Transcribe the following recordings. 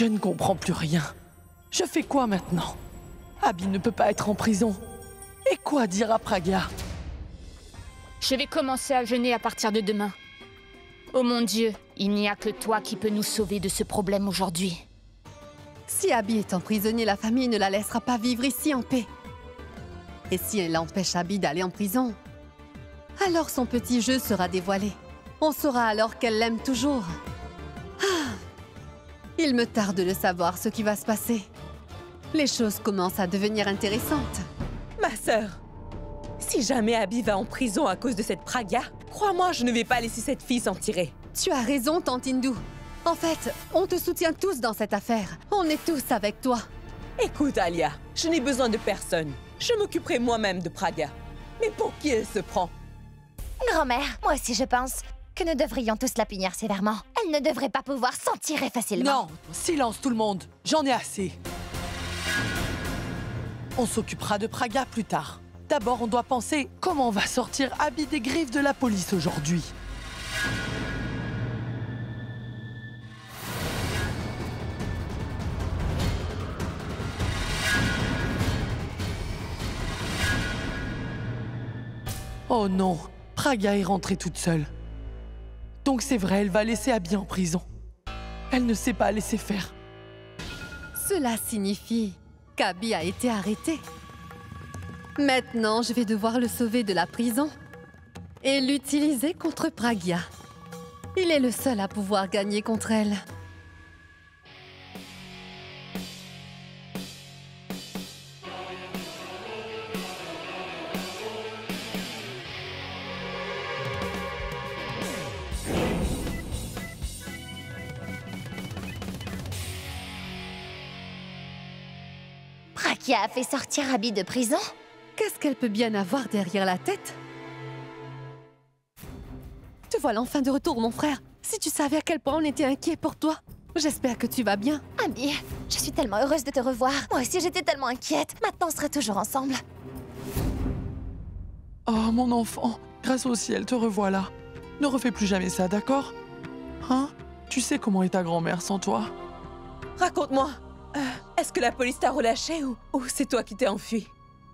Je ne comprends plus rien. Je fais quoi maintenant? Abby ne peut pas être en prison. Et quoi dire à Pragya? Je vais commencer à jeûner à partir de demain. Oh mon Dieu, il n'y a que toi qui peux nous sauver de ce problème aujourd'hui. Si Abby est emprisonnée, la famille ne la laissera pas vivre ici en paix. Et si elle empêche Abby d'aller en prison, alors son petit jeu sera dévoilé. On saura alors qu'elle l'aime toujours. Ah, il me tarde de savoir ce qui va se passer. Les choses commencent à devenir intéressantes. Ma sœur, si jamais Abby va en prison à cause de cette Pragya, crois-moi, je ne vais pas laisser cette fille s'en tirer. Tu as raison, tante Hindou. En fait, on te soutient tous dans cette affaire. On est tous avec toi. Écoute, Alia, je n'ai besoin de personne. Je m'occuperai moi-même de Pragya. Mais pour qui elle se prend? Grand-mère, moi aussi je pense que nous devrions tous la punir sévèrement. Elle ne devrait pas pouvoir s'en tirer facilement. Non, silence tout le monde. J'en ai assez. On s'occupera de Pragya plus tard. D'abord, on doit penser comment on va sortir Abby des griffes de la police aujourd'hui. Oh non, Pragya est rentrée toute seule. Donc c'est vrai, elle va laisser Abby en prison. Elle ne sait pas laisser faire. Cela signifie qu'Abby a été arrêtée. Maintenant, je vais devoir le sauver de la prison et l'utiliser contre Pragya. Il est le seul à pouvoir gagner contre elle. Pragya a fait sortir Abby de prison? Qu'est-ce qu'elle peut bien avoir derrière la tête? Te voilà enfin de retour, mon frère. Si tu savais à quel point on était inquiets pour toi. J'espère que tu vas bien. Abby, je suis tellement heureuse de te revoir. Moi aussi, j'étais tellement inquiète. Maintenant, on sera toujours ensemble. Oh, mon enfant, grâce au ciel, te revoilà. Ne refais plus jamais ça, d'accord? Hein? Tu sais comment est ta grand-mère sans toi? Raconte-moi. Est-ce que la police t'a relâché ou c'est toi qui t'es enfui?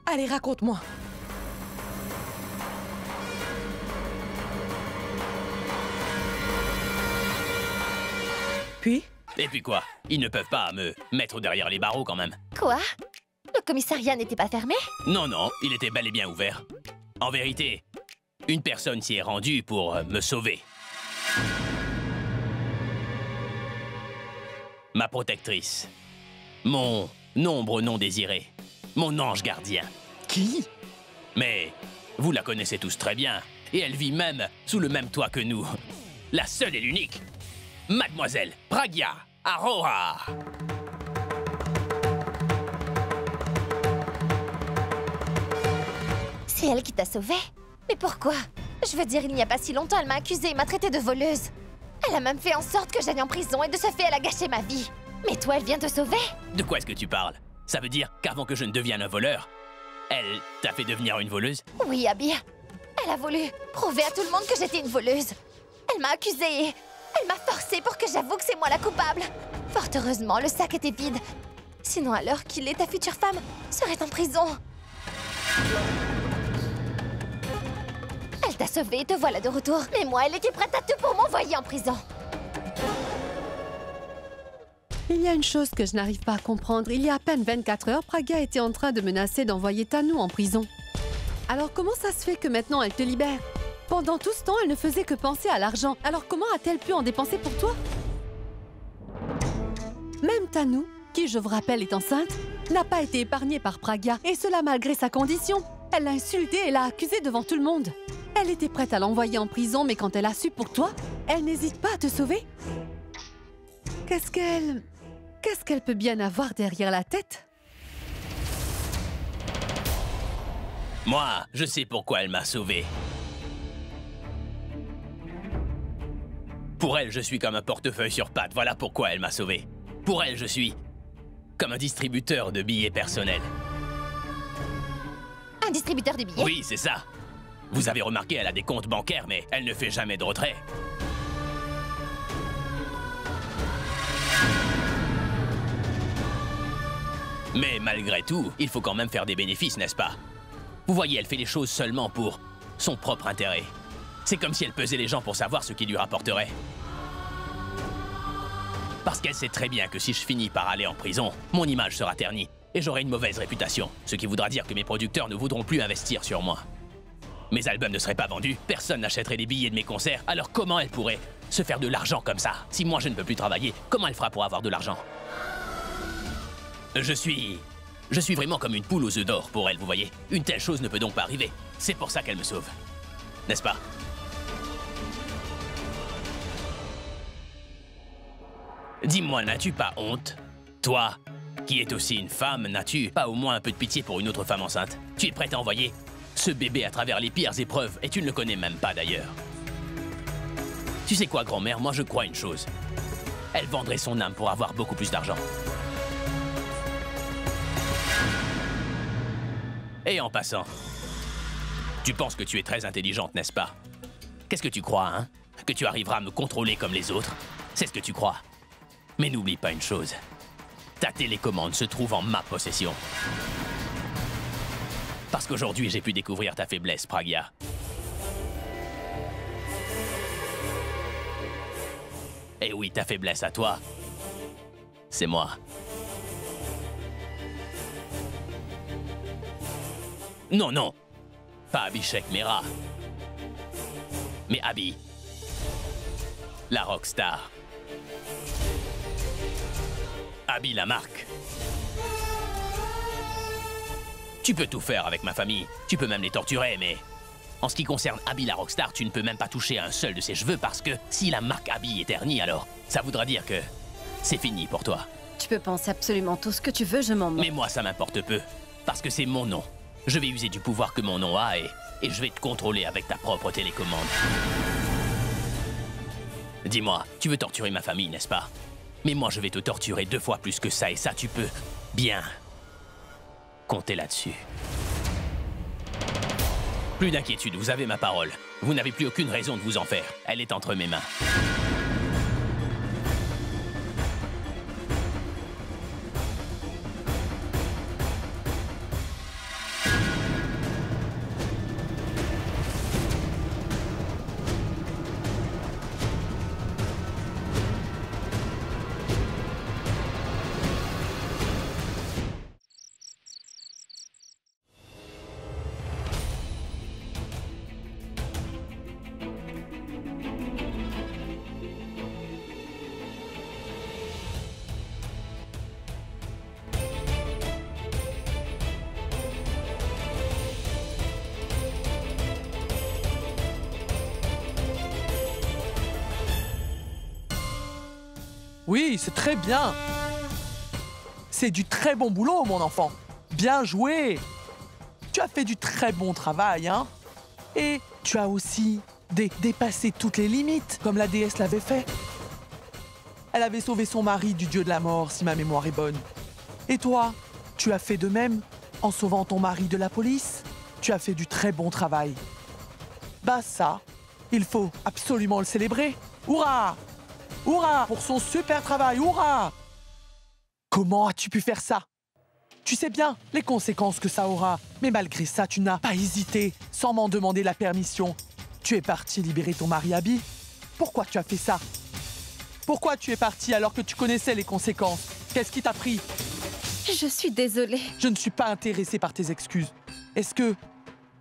Allez, raconte-moi. Puis? Et puis quoi? Ils ne peuvent pas me mettre derrière les barreaux quand même. Quoi? Le commissariat n'était pas fermé? Non, non, il était bel et bien ouvert. En vérité, une personne s'y est rendue pour me sauver. Ma protectrice. Mon ombre non désirée. Mon ange gardien. Qui? Mais vous la connaissez tous très bien. Et elle vit même sous le même toit que nous. La seule et l'unique. Mademoiselle Pragya Aroha. C'est elle qui t'a sauvée? Mais pourquoi? Je veux dire, il n'y a pas si longtemps, elle m'a accusée et m'a traitée de voleuse. Elle a même fait en sorte que j'aille en prison et de ce fait, elle a gâché ma vie. Mais toi, elle vient te sauver? De quoi est-ce que tu parles? Ça veut dire qu'avant que je ne devienne un voleur, elle t'a fait devenir une voleuse? Oui, Abby. Elle a voulu prouver à tout le monde que j'étais une voleuse. Elle m'a accusée et elle m'a forcée pour que j'avoue que c'est moi la coupable. Fort heureusement, le sac était vide. Sinon, à l'heure qu'il est, ta future femme serait en prison. Elle t'a sauvée et te voilà de retour. Mais moi, elle était prête à tout pour m'envoyer en prison. Il y a une chose que je n'arrive pas à comprendre. Il y a à peine 24 heures, Pragya était en train de menacer d'envoyer Tanou en prison. Alors comment ça se fait que maintenant elle te libère? Pendant tout ce temps, elle ne faisait que penser à l'argent. Alors comment a-t-elle pu en dépenser pour toi? Même Tanou, qui je vous rappelle est enceinte, n'a pas été épargnée par Pragya. Et cela malgré sa condition. Elle l'a insultée et l'a accusée devant tout le monde. Elle était prête à l'envoyer en prison, mais quand elle a su pour toi, elle n'hésite pas à te sauver. Qu'est-ce qu'elle peut bien avoir derrière la tête? Moi, je sais pourquoi elle m'a sauvé. Pour elle, je suis comme un portefeuille sur pattes. Voilà pourquoi elle m'a sauvé. Pour elle, je suis comme un distributeur de billets personnels. Un distributeur de billets? Oui, c'est ça. Vous avez remarqué, elle a des comptes bancaires, mais elle ne fait jamais de retrait. Mais malgré tout, il faut quand même faire des bénéfices, n'est-ce pas? Vous voyez, elle fait les choses seulement pour son propre intérêt. C'est comme si elle pesait les gens pour savoir ce qui lui rapporterait. Parce qu'elle sait très bien que si je finis par aller en prison, mon image sera ternie et j'aurai une mauvaise réputation. Ce qui voudra dire que mes producteurs ne voudront plus investir sur moi. Mes albums ne seraient pas vendus, personne n'achèterait les billets de mes concerts, alors comment elle pourrait se faire de l'argent comme ça? Si moi je ne peux plus travailler, comment elle fera pour avoir de l'argent? Je suis vraiment comme une poule aux œufs d'or pour elle, vous voyez. Une telle chose ne peut donc pas arriver. C'est pour ça qu'elle me sauve. N'est-ce pas? Dis-moi, n'as-tu pas honte? Toi, qui es aussi une femme, n'as-tu pas au moins un peu de pitié pour une autre femme enceinte? Tu es prête à envoyer ce bébé à travers les pires épreuves et tu ne le connais même pas d'ailleurs. Tu sais quoi, grand-mère, moi je crois une chose. Elle vendrait son âme pour avoir beaucoup plus d'argent. Et en passant, tu penses que tu es très intelligente, n'est-ce pas? Qu'est-ce que tu crois, hein? Que tu arriveras à me contrôler comme les autres? C'est ce que tu crois. Mais n'oublie pas une chose. Ta télécommande se trouve en ma possession. Parce qu'aujourd'hui, j'ai pu découvrir ta faiblesse, Pragya. Et oui, ta faiblesse à toi, c'est moi. Non, non, pas Abhishek Mehra, mais Abby, la rockstar. Abby la marque. Tu peux tout faire avec ma famille, tu peux même les torturer, mais en ce qui concerne Abby la rockstar, tu ne peux même pas toucher à un seul de ses cheveux parce que si la marque Abby est ternie, alors ça voudra dire que c'est fini pour toi. Tu peux penser absolument tout ce que tu veux, je m'en moque. Mais moi, ça m'importe peu, parce que c'est mon nom. Je vais user du pouvoir que mon nom a et je vais te contrôler avec ta propre télécommande. Dis-moi, tu veux torturer ma famille, n'est-ce pas? Mais moi, je vais te torturer 2 fois plus que ça et ça, tu peux bien compter là-dessus. Plus d'inquiétude, vous avez ma parole. Vous n'avez plus aucune raison de vous en faire. Elle est entre mes mains. Oui, c'est très bien. C'est du très bon boulot, mon enfant. Bien joué. Tu as fait du très bon travail, hein. Et tu as aussi dépassé toutes les limites, comme la déesse l'avait fait. Elle avait sauvé son mari du dieu de la mort, si ma mémoire est bonne. Et toi, tu as fait de même en sauvant ton mari de la police. Tu as fait du très bon travail. Bah ça, il faut absolument le célébrer. Hurrah! Hurrah pour son super travail, hurrah! Comment as-tu pu faire ça? Tu sais bien les conséquences que ça aura, mais malgré ça, tu n'as pas hésité, sans m'en demander la permission. Tu es parti libérer ton mari Abby. Pourquoi tu as fait ça? Pourquoi tu es parti alors que tu connaissais les conséquences? Qu'est-ce qui t'a pris? Je suis désolée. Je ne suis pas intéressée par tes excuses. Est-ce que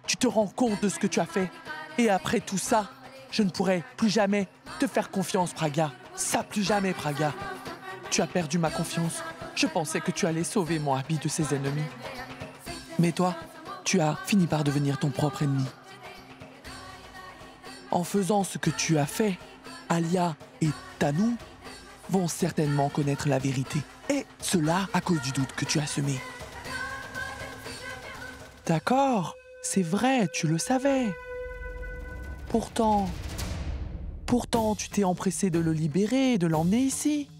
tu te rends compte de ce que tu as fait? Et après tout ça, je ne pourrai plus jamais te faire confiance, Pragya. Ça, plus jamais, Pragya. Tu as perdu ma confiance. Je pensais que tu allais sauver mon Abby de ses ennemis. Mais toi, tu as fini par devenir ton propre ennemi. En faisant ce que tu as fait, Alia et Tanu vont certainement connaître la vérité. Et cela à cause du doute que tu as semé. D'accord, c'est vrai, tu le savais. Pourtant, tu t'es empressé de le libérer et de l'emmener ici.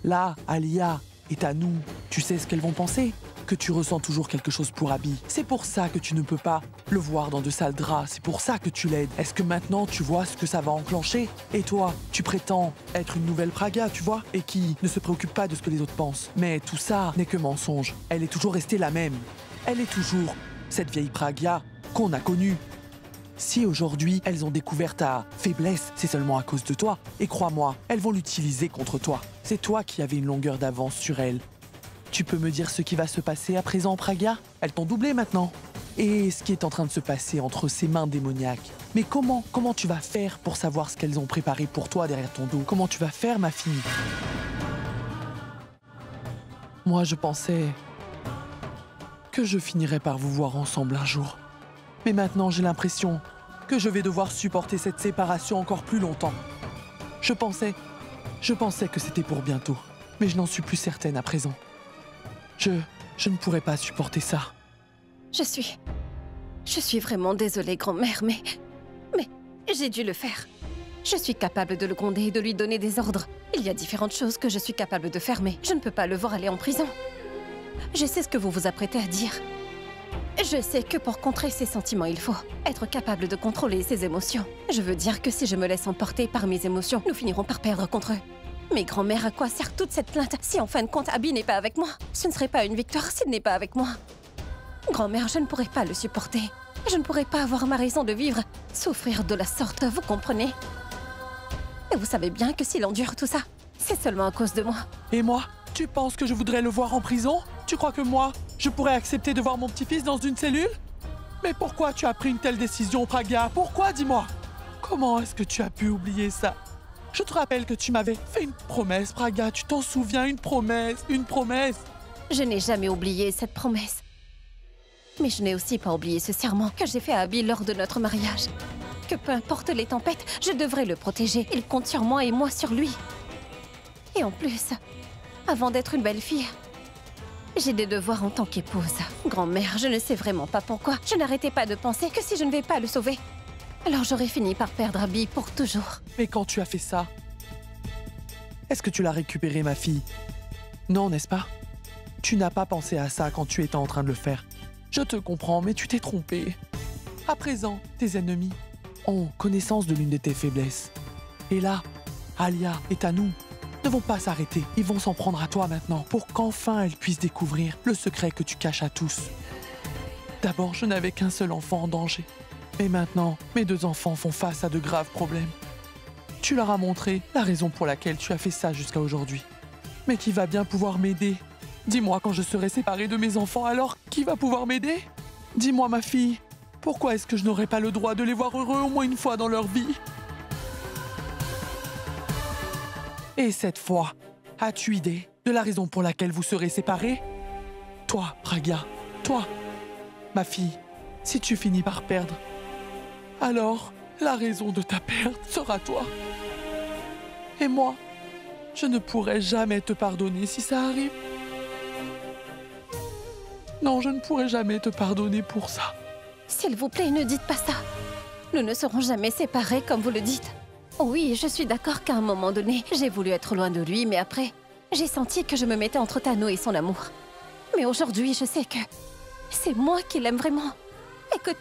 Là, Alia et Tanu, tu sais ce qu'elles vont penser? que tu ressens toujours quelque chose pour Abby. C'est pour ça que tu ne peux pas le voir dans de sales draps. C'est pour ça que tu l'aides. Est-ce que maintenant tu vois ce que ça va enclencher? Et toi, tu prétends être une nouvelle Praga, tu vois, et qui ne se préoccupe pas de ce que les autres pensent. Mais tout ça n'est que mensonge. Elle est toujours restée la même. Elle est toujours cette vieille Praga qu'on a connue. Si aujourd'hui, elles ont découvert ta faiblesse, c'est seulement à cause de toi. Et crois-moi, elles vont l'utiliser contre toi. C'est toi qui avais une longueur d'avance sur elles. Tu peux me dire ce qui va se passer à présent, Praga? Elles t'ont doublé maintenant. Et ce qui est en train de se passer entre ces mains démoniaques. Mais comment tu vas faire pour savoir ce qu'elles ont préparé pour toi derrière ton dos? Comment tu vas faire, ma fille? Moi, je pensais que je finirais par vous voir ensemble un jour. Mais maintenant, j'ai l'impression que je vais devoir supporter cette séparation encore plus longtemps. Je pensais que c'était pour bientôt, mais je n'en suis plus certaine à présent. Je ne pourrais pas supporter ça. Je suis vraiment désolée, grand-mère, mais j'ai dû le faire. Je suis capable de le gronder et de lui donner des ordres. Il y a différentes choses que je suis capable de faire, mais je ne peux pas le voir aller en prison. Je sais ce que vous vous apprêtez à dire. Je sais que pour contrer ses sentiments, il faut être capable de contrôler ses émotions. Je veux dire que si je me laisse emporter par mes émotions, nous finirons par perdre contre eux. Mais grand-mère, à quoi sert toute cette plainte si en fin de compte Abby n'est pas avec moi? Ce ne serait pas une victoire s'il n'est pas avec moi. Grand-mère, je ne pourrais pas le supporter. Je ne pourrais pas avoir ma raison de vivre, souffrir de la sorte, vous comprenez? Et vous savez bien que s'il endure tout ça, c'est seulement à cause de moi. Et moi? Tu penses que je voudrais le voir en prison? Tu crois que moi, je pourrais accepter de voir mon petit-fils dans une cellule? Mais pourquoi tu as pris une telle décision, Praga? Pourquoi, dis-moi? Comment est-ce que tu as pu oublier ça? Je te rappelle que tu m'avais fait une promesse, Praga. Tu t'en souviens? Une promesse, une promesse. Je n'ai jamais oublié cette promesse. Mais je n'ai aussi pas oublié ce serment que j'ai fait à Abby lors de notre mariage. Que peu importe les tempêtes, je devrais le protéger. Il compte sur moi et moi sur lui. Et en plus, avant d'être une belle fille, j'ai des devoirs en tant qu'épouse. Grand-mère, je ne sais vraiment pas pourquoi. Je n'arrêtais pas de penser que si je ne vais pas le sauver, alors j'aurais fini par perdre Abby pour toujours. Mais quand tu as fait ça, est-ce que tu l'as récupéré, ma fille? Non, n'est-ce pas? Tu n'as pas pensé à ça quand tu étais en train de le faire. Je te comprends, mais tu t'es trompé. À présent, tes ennemis ont connaissance de l'une de tes faiblesses. Et là, Alia et Tanou ne vont pas s'arrêter. Ils vont s'en prendre à toi maintenant pour qu'enfin elles puissent découvrir le secret que tu caches à tous. D'abord, je n'avais qu'un seul enfant en danger. Mais maintenant, mes deux enfants font face à de graves problèmes. Tu leur as montré la raison pour laquelle tu as fait ça jusqu'à aujourd'hui. Mais qui va bien pouvoir m'aider? Dis-moi, quand je serai séparée de mes enfants, alors qui va pouvoir m'aider? Dis-moi, ma fille, pourquoi est-ce que je n'aurai pas le droit de les voir heureux au moins une fois dans leur vie? Et cette fois, as-tu idée de la raison pour laquelle vous serez séparés? Toi, Praga, toi, ma fille, si tu finis par perdre, alors la raison de ta perte sera toi. Et moi, je ne pourrai jamais te pardonner si ça arrive. Non, je ne pourrai jamais te pardonner pour ça. S'il vous plaît, ne dites pas ça. Nous ne serons jamais séparés comme vous le dites. Oui, je suis d'accord qu'à un moment donné, j'ai voulu être loin de lui, mais après, j'ai senti que je me mettais entre Tano et son amour. Mais aujourd'hui, je sais que c'est moi qui l'aime vraiment. Et que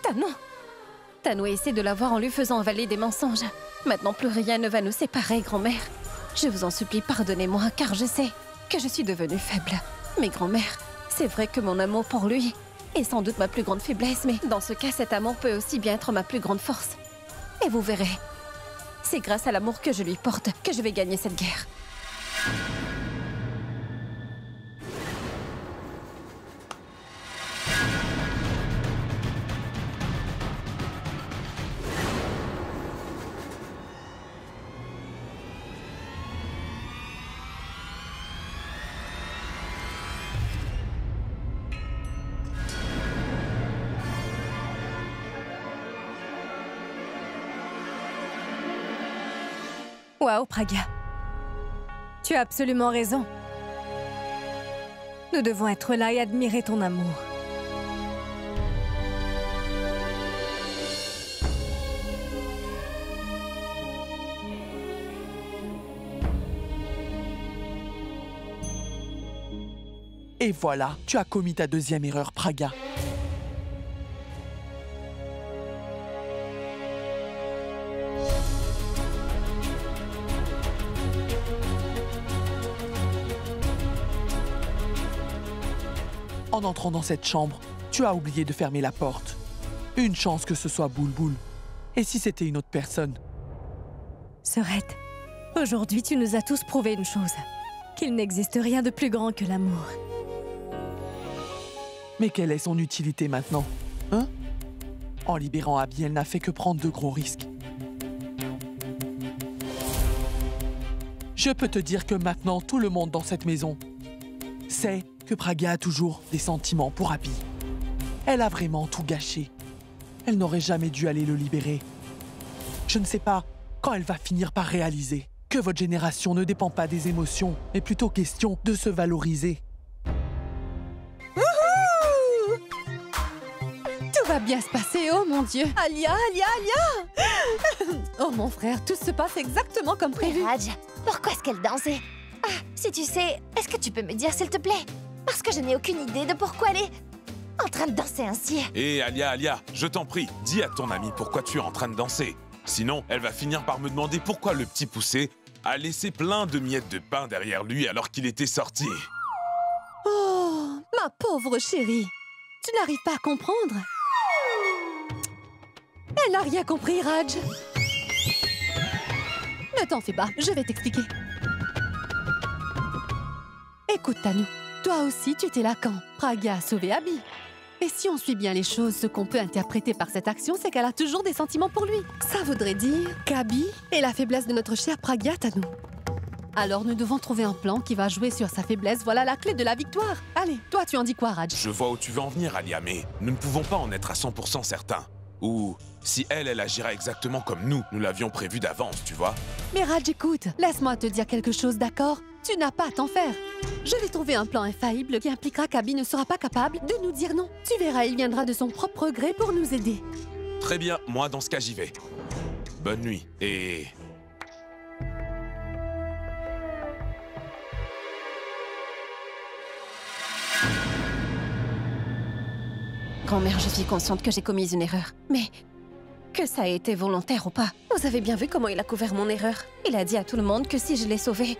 Tano essaie de l'avoir en lui faisant avaler des mensonges. Maintenant, plus rien ne va nous séparer, grand-mère. Je vous en supplie, pardonnez-moi, car je sais que je suis devenue faible. Mais grand-mère, c'est vrai que mon amour pour lui est sans doute ma plus grande faiblesse, mais dans ce cas, cet amour peut aussi bien être ma plus grande force. Et vous verrez, c'est grâce à l'amour que je lui porte que je vais gagner cette guerre. Waouh, Praga. Tu as absolument raison. Nous devons être là et admirer ton amour. Et voilà, tu as commis ta deuxième erreur, Praga. En entrant dans cette chambre, tu as oublié de fermer la porte. Une chance que ce soit Boulboul. Et si c'était une autre personne? Sorette, aujourd'hui tu nous as tous prouvé une chose. Qu'il n'existe rien de plus grand que l'amour. Mais quelle est son utilité maintenant? Hein? En libérant Abby, elle n'a fait que prendre de gros risques. Je peux te dire que maintenant, tout le monde dans cette maison sait que Praga a toujours des sentiments pour Abby. Elle a vraiment tout gâché. Elle n'aurait jamais dû aller le libérer. Je ne sais pas quand elle va finir par réaliser que votre génération ne dépend pas des émotions, mais plutôt question de se valoriser. Tout va bien se passer, oh mon Dieu. Alia, Alia, Alia. Oh mon frère, tout se passe exactement comme prévu. Mais Raj, pourquoi est-ce qu'elle dansait? Ah, si tu sais, est-ce que tu peux me dire s'il te plaît? Parce que je n'ai aucune idée de pourquoi elle est en train de danser ainsi. Hé, Alia, Alia, je t'en prie, dis à ton amie pourquoi tu es en train de danser. Sinon, elle va finir par me demander pourquoi le petit poussé a laissé plein de miettes de pain derrière lui alors qu'il était sorti. Oh, ma pauvre chérie. Tu n'arrives pas à comprendre? Elle n'a rien compris, Raj. Ne t'en fais pas, je vais t'expliquer. Écoute, Tanu, toi aussi tu étais là quand Praga a sauvé Abby. Et si on suit bien les choses, ce qu'on peut interpréter par cette action, c'est qu'elle a toujours des sentiments pour lui. Ça voudrait dire qu'Abby est la faiblesse de notre cher Praga, Tanu. Alors nous devons trouver un plan qui va jouer sur sa faiblesse. Voilà la clé de la victoire. Allez, toi tu en dis quoi, Raj? Je vois où tu veux en venir, Alia, mais nous ne pouvons pas en être à 100% certains. Ou si elle agira exactement comme nous l'avions prévu d'avance, tu vois. Mais Raj, écoute, laisse-moi te dire quelque chose, d'accord? Tu n'as pas à t'en faire. Je vais trouver un plan infaillible qui impliquera qu'Abby ne sera pas capable de nous dire non. Tu verras, il viendra de son propre gré pour nous aider. Très bien, moi dans ce cas j'y vais. Bonne nuit, et... Grand-mère, je suis consciente que j'ai commis une erreur. Mais que ça a été volontaire ou pas, vous avez bien vu comment il a couvert mon erreur. Il a dit à tout le monde que si je l'ai sauvé,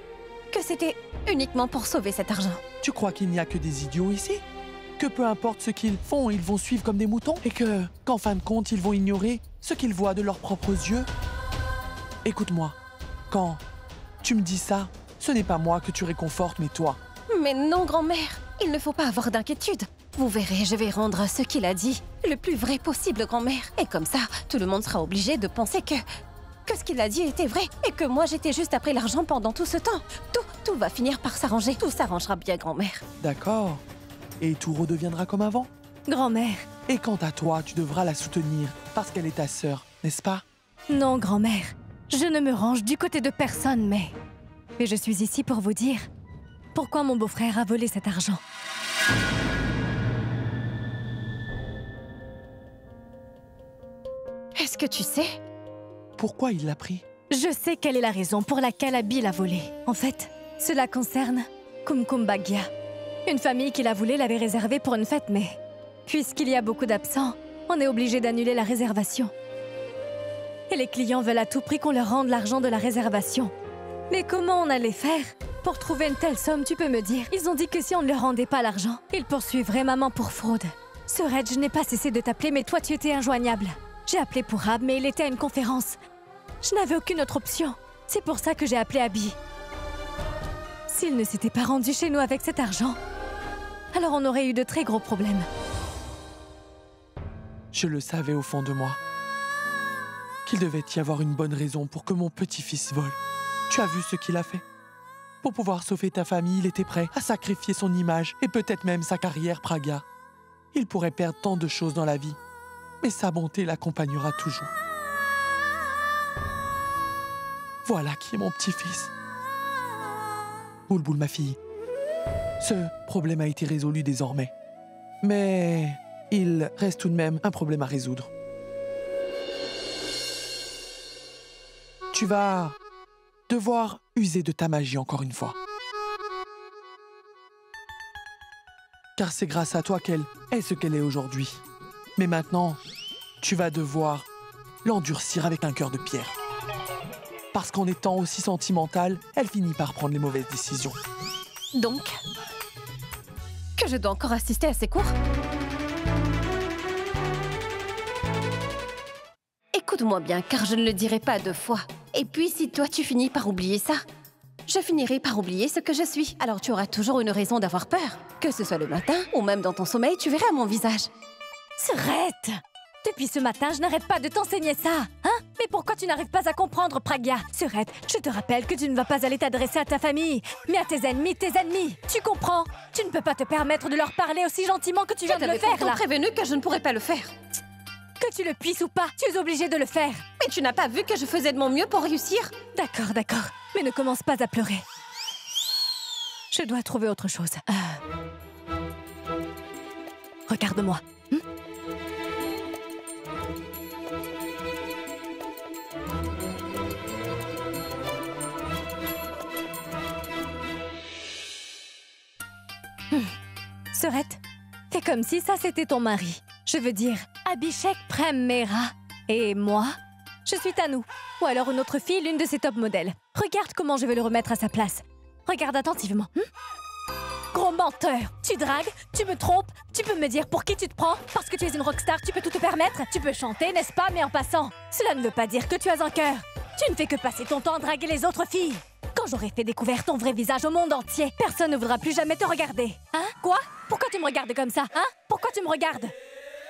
que c'était uniquement pour sauver cet argent. Tu crois qu'il n'y a que des idiots ici? Que peu importe ce qu'ils font, ils vont suivre comme des moutons? Et qu'en fin de compte, ils vont ignorer ce qu'ils voient de leurs propres yeux? Écoute-moi, quand tu me dis ça, ce n'est pas moi que tu réconfortes, mais toi. Mais non, grand-mère, il ne faut pas avoir d'inquiétude. Vous verrez, je vais rendre ce qu'il a dit le plus vrai possible, grand-mère. Et comme ça, tout le monde sera obligé de penser que ce qu'il a dit était vrai et que moi j'étais juste après l'argent pendant tout ce temps. Tout va finir par s'arranger. Tout s'arrangera bien, grand-mère. D'accord. Et tout redeviendra comme avant? Grand-mère. Et quant à toi, tu devras la soutenir parce qu'elle est ta sœur, n'est-ce pas? Non, grand-mère. Je ne me range du côté de personne, mais je suis ici pour vous dire pourquoi mon beau-frère a volé cet argent. Est-ce que tu sais? Pourquoi il l'a pris? Je sais quelle est la raison pour laquelle Abby l'a volé. En fait, cela concerne Kumkum Bhagia. Une famille qui la voulait l'avait réservée pour une fête, mais puisqu'il y a beaucoup d'absents, on est obligé d'annuler la réservation. Et les clients veulent à tout prix qu'on leur rende l'argent de la réservation. Mais comment on allait faire pour trouver une telle somme, tu peux me dire? Ils ont dit que si on ne leur rendait pas l'argent, ils poursuivraient maman pour fraude. Sorette, je n'ai pas cessé de t'appeler, mais toi tu étais injoignable. J'ai appelé pour Ab, mais il était à une conférence. Je n'avais aucune autre option. C'est pour ça que j'ai appelé Abby. S'il ne s'était pas rendu chez nous avec cet argent, alors on aurait eu de très gros problèmes. Je le savais au fond de moi. Qu'il devait y avoir une bonne raison pour que mon petit-fils vole. Tu as vu ce qu'il a fait? Pour pouvoir sauver ta famille, il était prêt à sacrifier son image et peut-être même sa carrière, Praga. Il pourrait perdre tant de choses dans la vie, mais sa bonté l'accompagnera toujours. Voilà qui est mon petit-fils. Boulboul, ma fille. Ce problème a été résolu désormais. Mais il reste tout de même un problème à résoudre. Tu vas devoir user de ta magie encore une fois. car c'est grâce à toi qu'elle est ce qu'elle est aujourd'hui. Mais maintenant, tu vas devoir l'endurcir avec un cœur de pierre. Parce qu'en étant aussi sentimentale, elle finit par prendre les mauvaises décisions. Donc, que je dois encore assister à ces cours? Écoute-moi bien, car je ne le dirai pas 2 fois. Et puis, si toi tu finis par oublier ça, je finirai par oublier ce que je suis. Alors tu auras toujours une raison d'avoir peur. Que ce soit le matin ou même dans ton sommeil, tu verras mon visage. Serette! Depuis ce matin, je n'arrête pas de t'enseigner ça, hein? Mais pourquoi tu n'arrives pas à comprendre, Pragya? Serette, je te rappelle que tu ne vas pas aller t'adresser à ta famille, mais à tes ennemis, Tu comprends? Tu ne peux pas te permettre de leur parler aussi gentiment que tu viens de le faire, là. Je t'avais prévenu que je ne pourrais pas le faire. Que tu le puisses ou pas, tu es obligé de le faire. Mais tu n'as pas vu que je faisais de mon mieux pour réussir? D'accord, d'accord. Mais ne commence pas à pleurer. Je dois trouver autre chose. Regarde-moi. Serette, fais comme si ça c'était ton mari. Je veux dire, Abhishek Prem-Mehra. Et moi, je suis Tanu. Ou alors une autre fille, l'une de ses top modèles. Regarde comment je vais le remettre à sa place. Regarde attentivement. Gros menteur! Tu dragues, tu me trompes, tu peux me dire pour qui tu te prends? Parce que tu es une rockstar, tu peux tout te permettre? Tu peux chanter, n'est-ce pas? Mais en passant, cela ne veut pas dire que tu as un cœur. Tu ne fais que passer ton temps à draguer les autres filles. Quand j'aurai fait découvrir ton vrai visage au monde entier, personne ne voudra plus jamais te regarder. Hein? Quoi? Pourquoi tu me regardes comme ça? Hein? Pourquoi tu me regardes?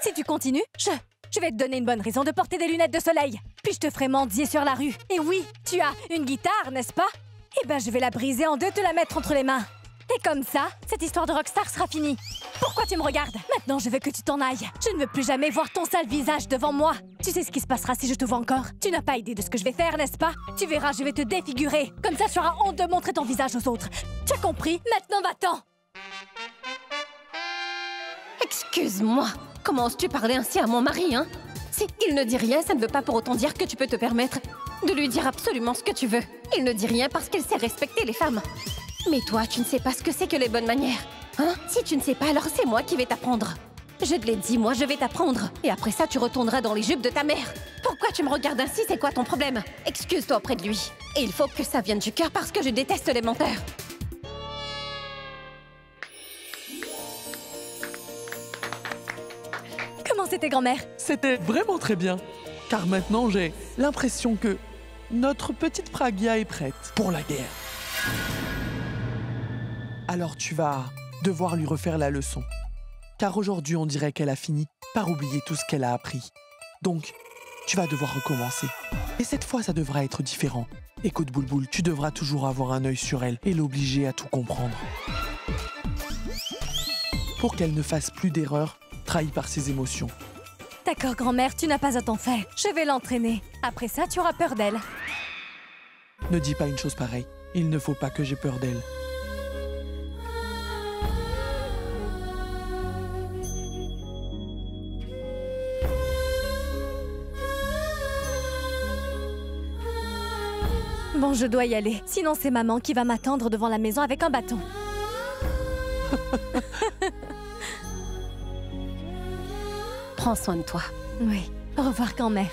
Si tu continues, je vais te donner une bonne raison de porter des lunettes de soleil. Puis je te ferai mendier sur la rue. Et oui, tu as une guitare, n'est-ce pas? Eh ben, je vais la briser en 2 et te la mettre entre les mains. Et comme ça, cette histoire de rockstar sera finie. Pourquoi tu me regardes? Maintenant, je veux que tu t'en ailles. Je ne veux plus jamais voir ton sale visage devant moi. Tu sais ce qui se passera si je te vois encore? Tu n'as pas idée de ce que je vais faire, n'est-ce pas? Tu verras, je vais te défigurer. Comme ça, tu auras honte de montrer ton visage aux autres. Tu as compris? Maintenant, va-t'en! Excuse-moi. Comment oses-tu parler ainsi à mon mari, hein? Si il ne dit rien, ça ne veut pas pour autant dire que tu peux te permettre de lui dire absolument ce que tu veux. Il ne dit rien parce qu'il sait respecter les femmes. Mais toi, tu ne sais pas ce que c'est que les bonnes manières. Hein? Si tu ne sais pas, alors c'est moi qui vais t'apprendre. Je te l'ai dit, moi je vais t'apprendre. Et après ça, tu retourneras dans les jupes de ta mère. Pourquoi tu me regardes ainsi? C'est quoi ton problème? Excuse-toi auprès de lui. Et il faut que ça vienne du cœur parce que je déteste les menteurs. Comment c'était, grand-mère? C'était vraiment très bien. Car maintenant, j'ai l'impression que notre petite Pragya est prête pour la guerre. Alors tu vas devoir lui refaire la leçon. Car aujourd'hui, on dirait qu'elle a fini par oublier tout ce qu'elle a appris. Donc, tu vas devoir recommencer. Et cette fois, ça devra être différent. Écoute, Boulboul, tu devras toujours avoir un œil sur elle et l'obliger à tout comprendre. Pour qu'elle ne fasse plus d'erreurs, trahie par ses émotions. D'accord, grand-mère, tu n'as pas à t'en faire. Je vais l'entraîner. Après ça, tu auras peur d'elle. Ne dis pas une chose pareille. Il ne faut pas que j'aie peur d'elle. Bon, je dois y aller. Sinon, c'est maman qui va m'attendre devant la maison avec un bâton. Prends soin de toi. Oui. Au revoir, grand-mère.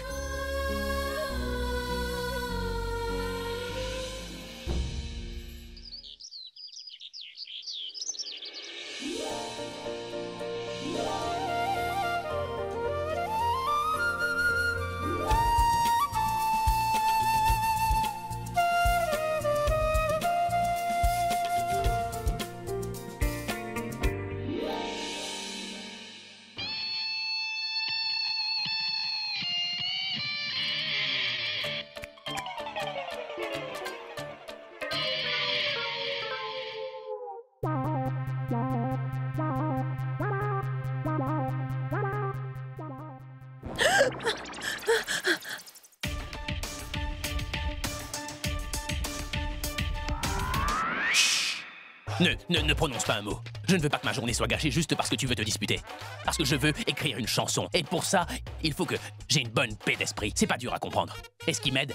Ne prononce pas un mot. Je ne veux pas que ma journée soit gâchée juste parce que tu veux te disputer. Parce que je veux écrire une chanson. Et pour ça, il faut que j'ai une bonne paix d'esprit. C'est pas dur à comprendre. Et ce qui m'aide,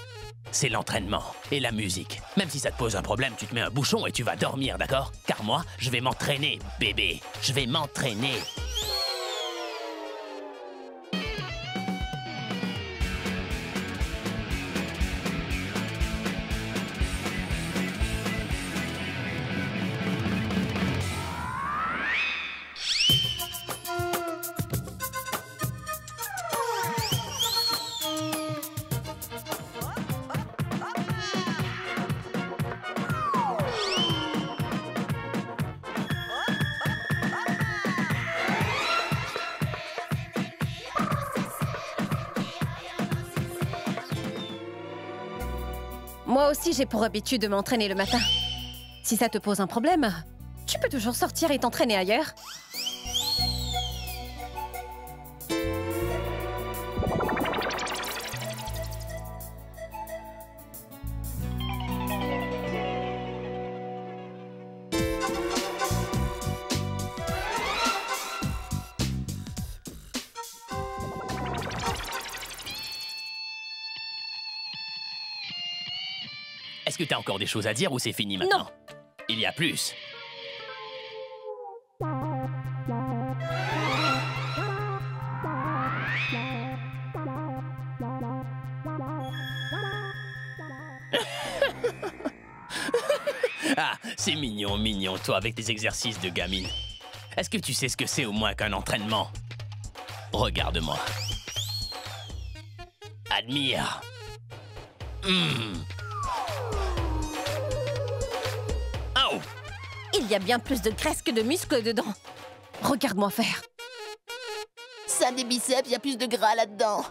c'est l'entraînement et la musique. Même si ça te pose un problème, tu te mets un bouchon et tu vas dormir, d'accord? Car moi, je vais m'entraîner, bébé. Je vais m'entraîner. Moi aussi, j'ai pour habitude de m'entraîner le matin. Si ça te pose un problème, tu peux toujours sortir et t'entraîner ailleurs. Est-ce que t'as encore des choses à dire ou c'est fini maintenant? Non. Il y a plus. Ah, c'est mignon, mignon, toi, avec tes exercices de gamine. Est-ce que tu sais ce que c'est au moins qu'un entraînement? Regarde-moi. Admire. Oh! Il y a bien plus de graisse que de muscles dedans. Regarde-moi faire. Ça, des biceps, il y a plus de gras là-dedans.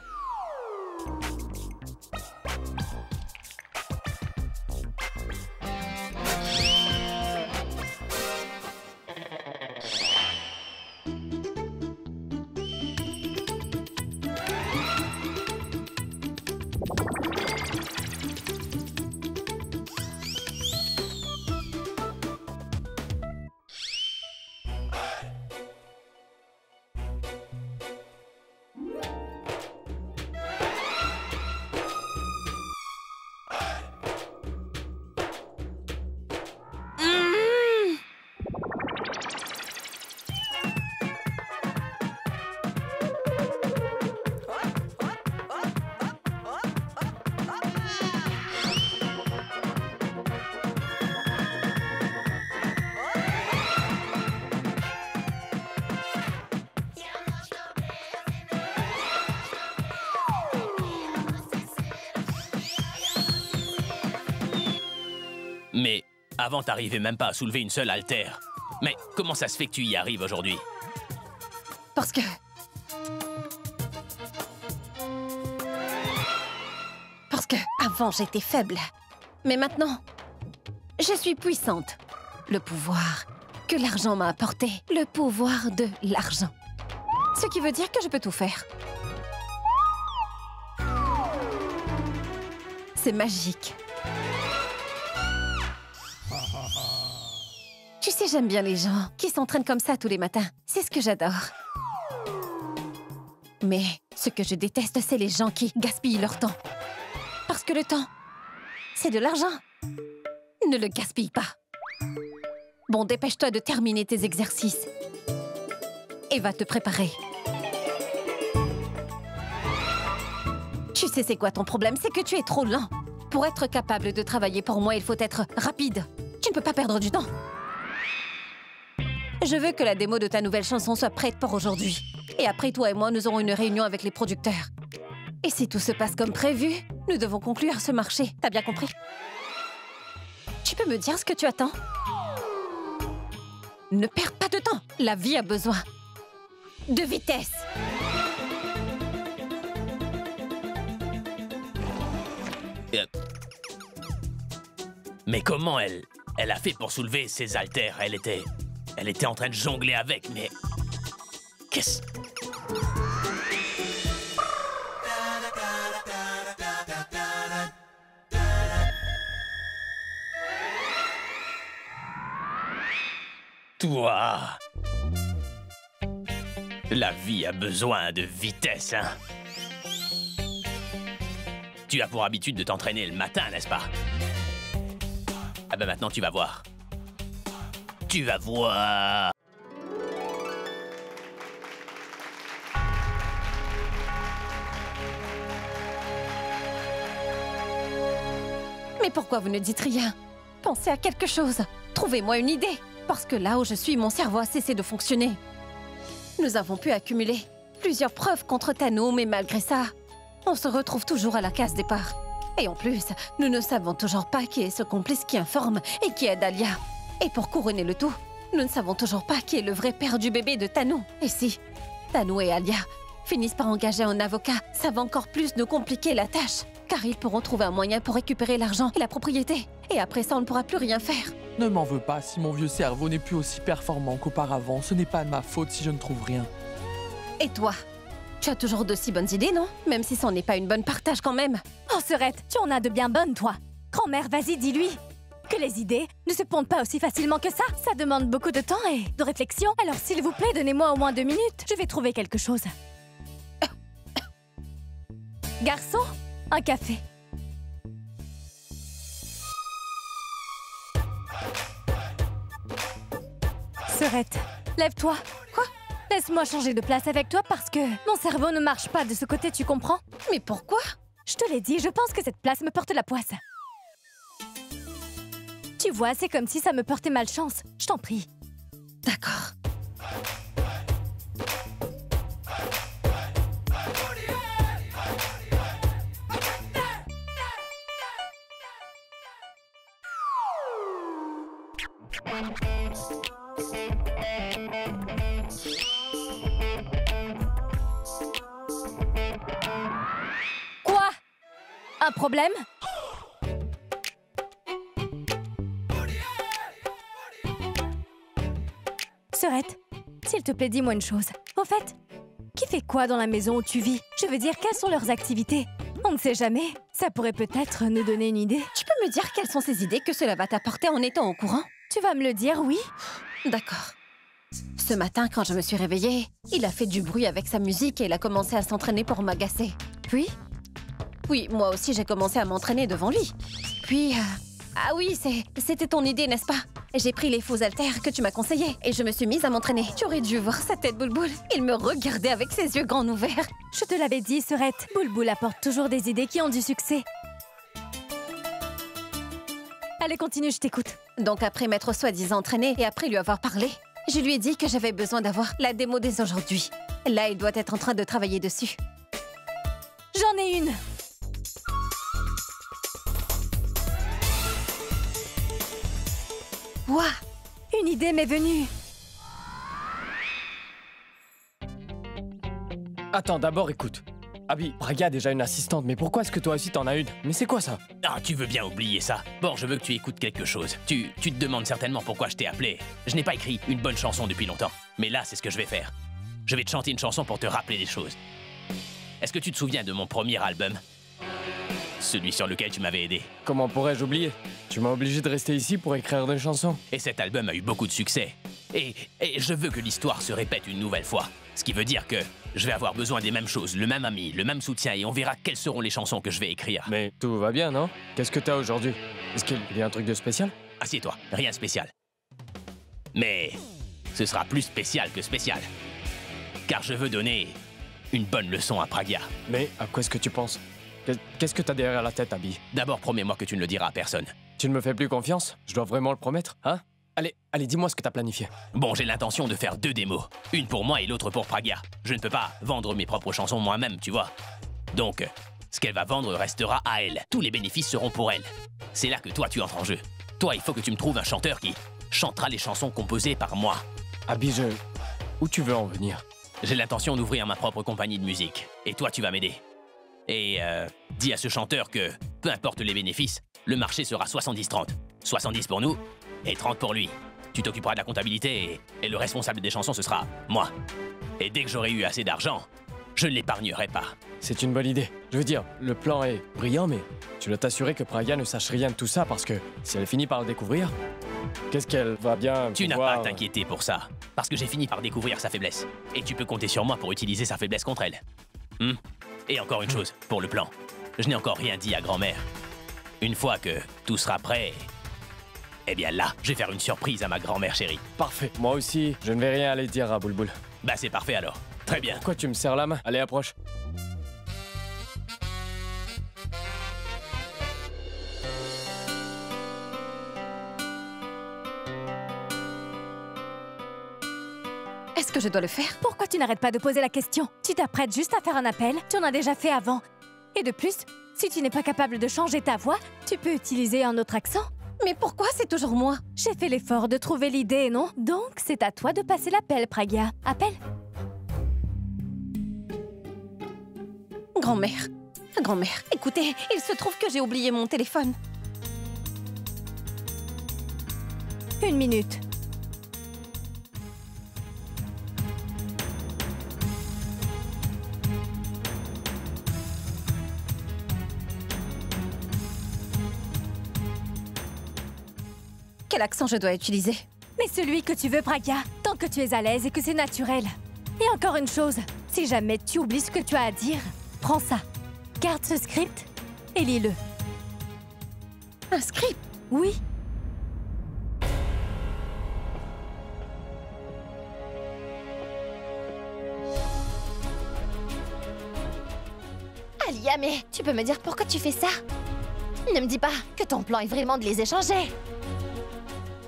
Mais avant, t'arrivais même pas à soulever une seule haltère. Mais comment ça se fait que tu y arrives aujourd'hui? Parce que avant j'étais faible. Mais maintenant, je suis puissante. Le pouvoir que l'argent m'a apporté. Le pouvoir de l'argent. Ce qui veut dire que je peux tout faire. C'est magique. Tu sais, j'aime bien les gens qui s'entraînent comme ça tous les matins. C'est ce que j'adore. Mais ce que je déteste, c'est les gens qui gaspillent leur temps. Parce que le temps, c'est de l'argent. Ne le gaspille pas. Bon, dépêche-toi de terminer tes exercices. Et va te préparer. Tu sais c'est quoi ton problème? C'est que tu es trop lent. Pour être capable de travailler pour moi, il faut être rapide. Tu ne peux pas perdre du temps. Je veux que la démo de ta nouvelle chanson soit prête pour aujourd'hui. Et après, toi et moi, nous aurons une réunion avec les producteurs. Et si tout se passe comme prévu, nous devons conclure ce marché. T'as bien compris? Tu peux me dire ce que tu attends? Ne perds pas de temps. La vie a besoin de vitesse. Mais comment elle a fait pour soulever ses haltères? Elle était en train de jongler avec, mais... Qu'est-ce... Toi... La vie a besoin de vitesse, hein. Tu as pour habitude de t'entraîner le matin, n'est-ce pas? Ah ben maintenant, tu vas voir. Tu vas voir. Mais pourquoi vous ne dites rien? Pensez à quelque chose. Trouvez-moi une idée. Parce que là où je suis, mon cerveau a cessé de fonctionner. Nous avons pu accumuler plusieurs preuves contre Tano, mais malgré ça, on se retrouve toujours à la case départ. Et en plus, nous ne savons toujours pas qui est ce complice qui informe et qui aide Alia. Et pour couronner le tout, nous ne savons toujours pas qui est le vrai père du bébé de Tano. Et si Tano et Alia finissent par engager un avocat, ça va encore plus nous compliquer la tâche. Car ils pourront trouver un moyen pour récupérer l'argent et la propriété. Et après ça, on ne pourra plus rien faire. Ne m'en veux pas si mon vieux cerveau n'est plus aussi performant qu'auparavant. Ce n'est pas de ma faute si je ne trouve rien. Et toi? Tu as toujours de si bonnes idées, non? Même si c'en n'est pas une bonne partage quand même. Oh, Serette, tu en as de bien bonnes, toi. Grand-mère, vas-y, dis-lui. Que les idées ne se pondent pas aussi facilement que ça. Ça demande beaucoup de temps et de réflexion. Alors, s'il vous plaît, donnez-moi au moins 2 minutes. Je vais trouver quelque chose. Garçon, un café. Serette, lève-toi. Quoi? Laisse-moi changer de place avec toi parce que mon cerveau ne marche pas de ce côté, tu comprends? Mais pourquoi? Je te l'ai dit, je pense que cette place me porte la poisse. Tu vois, c'est comme si ça me portait malchance. Je t'en prie. D'accord. Quoi? Un problème? Serette, s'il te plaît, dis-moi une chose. Au fait, qui fait quoi dans la maison où tu vis? Je veux dire, quelles sont leurs activités? On ne sait jamais. Ça pourrait peut-être nous donner une idée. Tu peux me dire quelles sont ces idées que cela va t'apporter en étant au courant? Tu vas me le dire, oui? D'accord. Ce matin, quand je me suis réveillée, il a fait du bruit avec sa musique et il a commencé à s'entraîner pour m'agacer. Puis? Oui, moi aussi j'ai commencé à m'entraîner devant lui. Puis... Ah oui, c'était ton idée, n'est-ce pas? J'ai pris les faux haltères que tu m'as conseillés et je me suis mise à m'entraîner. Tu aurais dû voir sa tête Boulboul. Il me regardait avec ses yeux grands ouverts. Je te l'avais dit, Serette. Boulboul apporte toujours des idées qui ont du succès. Allez, continue, je t'écoute. Donc après m'être soi-disant entraînée et après lui avoir parlé, je lui ai dit que j'avais besoin d'avoir la démo dès aujourd'hui. Là, il doit être en train de travailler dessus. J'en ai une. Ouah! Une idée m'est venue. Attends, d'abord écoute. Abby, Braga a déjà une assistante, mais pourquoi est-ce que toi aussi t'en as une? Mais c'est quoi ça? Ah, tu veux bien oublier ça. Bon, je veux que tu écoutes quelque chose. Tu te demandes certainement pourquoi je t'ai appelé. Je n'ai pas écrit une bonne chanson depuis longtemps. Mais là, c'est ce que je vais faire. Je vais te chanter une chanson pour te rappeler des choses. Est-ce que tu te souviens de mon premier album? Celui sur lequel tu m'avais aidé. Comment pourrais-je oublier? Tu m'as obligé de rester ici pour écrire des chansons. Et cet album a eu beaucoup de succès. Et je veux que l'histoire se répète une nouvelle fois. Ce qui veut dire que je vais avoir besoin des mêmes choses, le même ami, le même soutien, et on verra quelles seront les chansons que je vais écrire. Mais tout va bien, non? Qu'est-ce que t'as aujourd'hui? Est-ce qu'il y a un truc de spécial? Assieds-toi, rien de spécial. Mais ce sera plus spécial que spécial. Car je veux donner une bonne leçon à Pragia. Mais à quoi est-ce que tu penses? Qu'est-ce que t'as derrière la tête, Abby? D'abord, promets-moi que tu ne le diras à personne. Tu ne me fais plus confiance? Je dois vraiment le promettre, hein? Allez, dis-moi ce que t'as planifié. Bon, j'ai l'intention de faire 2 démos. Une pour moi et l'autre pour Pragia. Je ne peux pas vendre mes propres chansons moi-même, tu vois. Donc, ce qu'elle va vendre restera à elle. Tous les bénéfices seront pour elle. C'est là que toi, tu entres en jeu. Toi, il faut que tu me trouves un chanteur qui chantera les chansons composées par moi. Abby, où tu veux en venir? J'ai l'intention d'ouvrir ma propre compagnie de musique. Et toi, tu vas m'aider. Et dis à ce chanteur que, peu importe les bénéfices, le marché sera 70-30. 70 pour nous et 30 pour lui. Tu t'occuperas de la comptabilité et le responsable des chansons, ce sera moi. Et dès que j'aurai eu assez d'argent, je ne l'épargnerai pas. C'est une bonne idée. Je veux dire, le plan est brillant, mais tu dois t'assurer que Praga ne sache rien de tout ça parce que si elle finit par le découvrir, qu'est-ce qu'elle va bien Tu n'as pas à t'inquiéter pour ça. parce que j'ai fini par découvrir sa faiblesse. Et tu peux compter sur moi pour utiliser sa faiblesse contre elle. Et encore une chose, pour le plan. Je n'ai encore rien dit à grand-mère. Une fois que tout sera prêt, eh bien là, je vais faire une surprise à ma grand-mère chérie. Parfait. Moi aussi, je ne vais rien aller dire à Boulboul. Bah c'est parfait alors. Très bien. Pourquoi tu me serres la main? Allez, approche. Est-ce que je dois le faire? Pourquoi tu n'arrêtes pas de poser la question? Tu t'apprêtes juste à faire un appel, tu en as déjà fait avant. Et de plus, si tu n'es pas capable de changer ta voix, tu peux utiliser un autre accent. Mais pourquoi c'est toujours moi? J'ai fait l'effort de trouver l'idée, non? Donc, c'est à toi de passer l'appel, Pragya. Appelle. Grand-mère, grand-mère, écoutez, il se trouve que j'ai oublié mon téléphone. 1 minute. Quel accent je dois utiliser? Mais celui que tu veux, Pragya, tant que tu es à l'aise et que c'est naturel. Et encore une chose, si jamais tu oublies ce que tu as à dire, prends ça, garde ce script et lis-le. Un script? Oui. Alia, mais tu peux me dire pourquoi tu fais ça? Ne me dis pas que ton plan est vraiment de les échanger.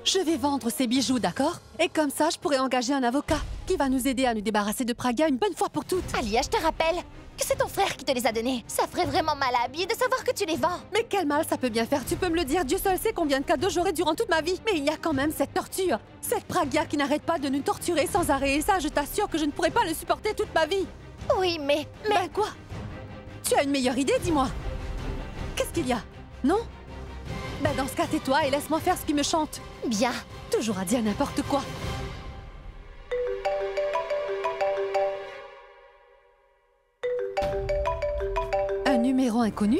Je vais vendre ces bijoux, d'accord? Et comme ça, je pourrai engager un avocat qui va nous aider à nous débarrasser de Pragya une bonne fois pour toutes. Alia, je te rappelle que c'est ton frère qui te les a donnés. Ça ferait vraiment mal à Abby de savoir que tu les vends. Mais quel mal ça peut bien faire, tu peux me le dire. Dieu seul sait combien de cadeaux j'aurai durant toute ma vie. Mais il y a quand même cette torture. Cette Pragya qui n'arrête pas de nous torturer sans arrêt. Et ça, je t'assure que je ne pourrai pas le supporter toute ma vie. Oui, mais... Ben quoi? Tu as une meilleure idée, dis-moi. Qu'est-ce qu'il y a? Non? Ben dans ce cas, tais-toi et laisse-moi faire ce qui me chante. Bien. Toujours à dire n'importe quoi. Un numéro inconnu?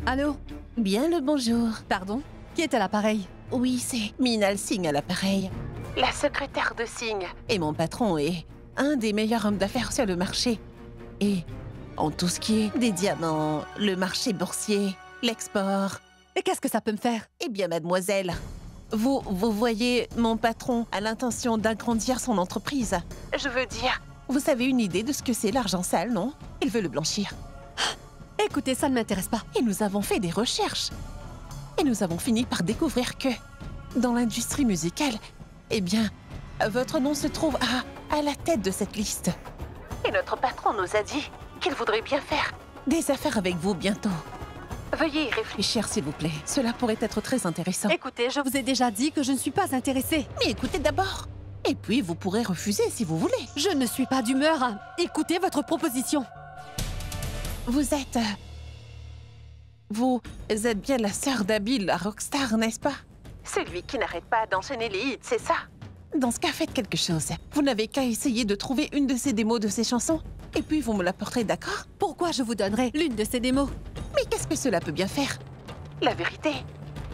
Allô? Bien le bonjour. Pardon? Qui est à l'appareil? Oui, c'est Minal Singh à l'appareil. La secrétaire de Singh. Et mon patron est un des meilleurs hommes d'affaires sur le marché. Et en tout ce qui est des diamants, le marché boursier, l'export. Et qu'est-ce que ça peut me faire? Eh bien, mademoiselle, vous voyez, mon patron a l'intention d'agrandir son entreprise. Je veux dire, vous avez une idée de ce que c'est l'argent sale, non? Il veut le blanchir. Écoutez, ça ne m'intéresse pas. Et nous avons fait des recherches. Et nous avons fini par découvrir que, dans l'industrie musicale, eh bien, votre nom se trouve à la tête de cette liste. Et notre patron nous a dit qu'il voudrait bien faire des affaires avec vous bientôt. Veuillez y réfléchir, s'il vous plaît. Cela pourrait être très intéressant. Écoutez, je vous ai déjà dit que je ne suis pas intéressée. Mais écoutez d'abord. Et puis, vous pourrez refuser si vous voulez. Je ne suis pas d'humeur à écouter votre proposition. Vous êtes... Vous êtes bien la sœur d'Abby, la rockstar, n'est-ce pas? Celui qui n'arrête pas d'enchaîner les hits, c'est ça? Dans ce cas, faites quelque chose. Vous n'avez qu'à essayer de trouver une de ces démos de ces chansons. Et puis, vous me l'apporterez, d'accord? Pourquoi je vous donnerai l'une de ces démos? Mais qu'est-ce que cela peut bien faire? La vérité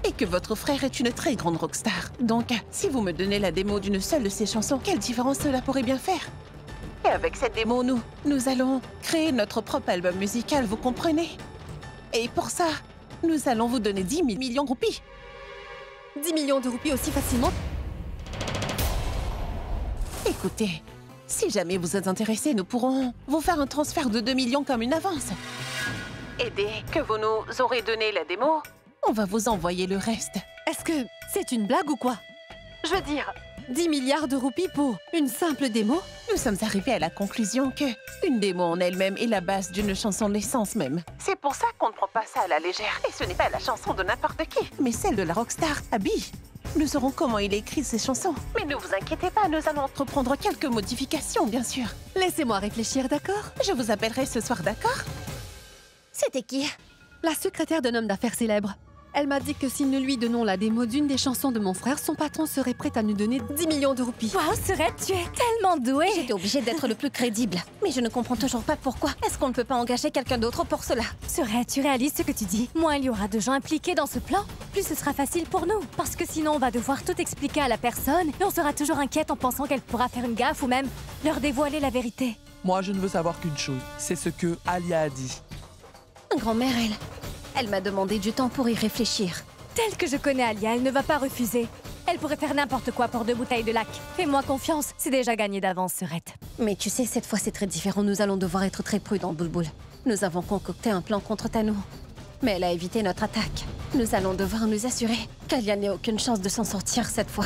est que votre frère est une très grande rockstar. Donc, si vous me donnez la démo d'une seule de ces chansons, quelle différence cela pourrait bien faire? Et avec cette démo, nous allons créer notre propre album musical, vous comprenez? Et pour ça, nous allons vous donner 10 millions de roupies. 10 millions de roupies aussi facilement? Écoutez, si jamais vous êtes intéressé, nous pourrons vous faire un transfert de 2 millions comme une avance. Et dès que vous nous aurez donné la démo, on va vous envoyer le reste. Est-ce que c'est une blague ou quoi? Je veux dire, 10 milliards de roupies pour une simple démo? Nous sommes arrivés à la conclusion que une démo en elle-même est la base d'une chanson de l'essence même. C'est pour ça qu'on ne prend pas ça à la légère. Et ce n'est pas la chanson de n'importe qui, mais celle de la rockstar Abby. Nous saurons comment il écrit ces chansons. Mais ne vous inquiétez pas, nous allons entreprendre quelques modifications, bien sûr. Laissez-moi réfléchir, d'accord? Je vous appellerai ce soir, d'accord? C'était qui? La secrétaire d'un homme d'affaires célèbre. Elle m'a dit que si nous lui donnons la démo d'une des chansons de mon frère, son patron serait prêt à nous donner 10 millions de roupies. Waouh, Surette, tu es tellement douée! J'étais obligée d'être le plus crédible. Mais je ne comprends toujours pas pourquoi. Est-ce qu'on ne peut pas engager quelqu'un d'autre pour cela? Surette, tu réalises ce que tu dis? Moins il y aura de gens impliqués dans ce plan, plus ce sera facile pour nous. Parce que sinon, on va devoir tout expliquer à la personne et on sera toujours inquiète en pensant qu'elle pourra faire une gaffe ou même leur dévoiler la vérité. Moi, je ne veux savoir qu'une chose. C'est ce que Alia a dit. Grand-mère, elle m'a demandé du temps pour y réfléchir. Telle que je connais Alia, elle ne va pas refuser. Elle pourrait faire n'importe quoi pour 2 bouteilles de lac. Fais-moi confiance, c'est déjà gagné d'avance, Surette. Mais tu sais, cette fois c'est très différent. Nous allons devoir être très prudents, Boulboul. Nous avons concocté un plan contre Tanou. Mais elle a évité notre attaque. Nous allons devoir nous assurer qu'Alia n'ait aucune chance de s'en sortir cette fois.